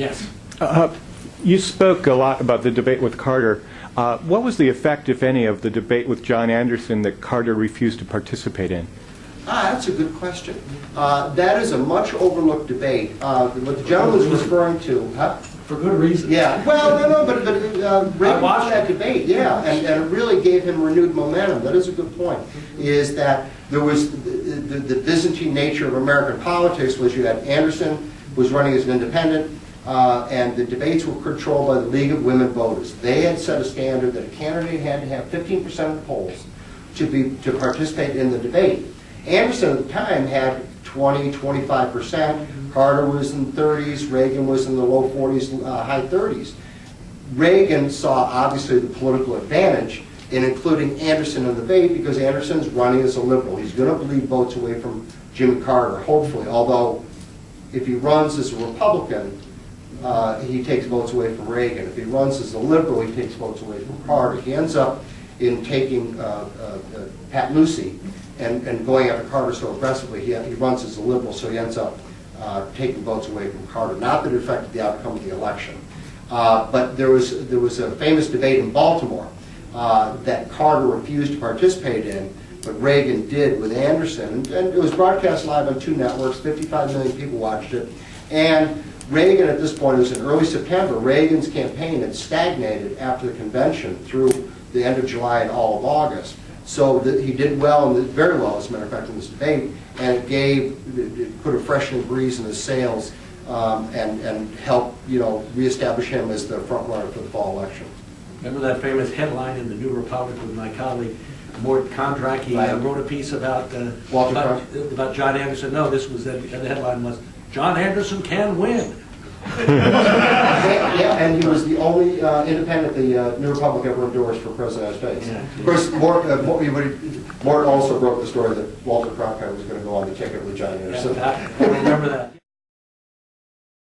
Yes. You spoke a lot about the debate with Carter. What was the effect, if any, of the debate with John Anderson that Carter refused to participate in? That's a good question. That is a much overlooked debate. What the gentleman was referring to, For good reason. yeah, well, no, but Reagan won that debate, yeah, and it really gave him renewed momentum. That is a good point, is that there was the Byzantine nature of American politics was you had Anderson was running as an independent, and the debates were controlled by the League of Women Voters. They had set a standard that a candidate had to have 15% of the polls to participate in the debate. Anderson at the time had 20, 25%. Carter was in the 30s. Reagan was in the low 40s, high 30s. Reagan saw, obviously, the political advantage in including Anderson in the debate because Anderson's running as a liberal. He's going to lead votes away from Jimmy Carter, hopefully, although if he runs as a Republican, he takes votes away from Reagan. If he runs as a liberal, he takes votes away from Carter. He ends up in taking Pat Lucy and going after Carter so aggressively. He runs as a liberal, so he ends up taking votes away from Carter. Not that it affected the outcome of the election. But there was a famous debate in Baltimore that Carter refused to participate in, but Reagan did with Anderson. And it was broadcast live on 2 networks. 55 million people watched it. And Reagan, at this point, it was in early September, Reagan's campaign had stagnated after the convention through the end of July and all of August. So he did well, and very well, as a matter of fact, in this debate, and it put a freshening breeze in his sails and helped, reestablish him as the front runner for the fall election. Remember that famous headline in the New Republic with my colleague Mort Kondrack? He wrote a piece about John Anderson. No, this was the headline was John Anderson can win. Yeah, and he was the only independent the New Republic ever endorsed for President of the United States. Yeah. Of course, Mort also broke the story that Walter Cronkite was going to go on the ticket with John Anderson. Yeah, I remember that.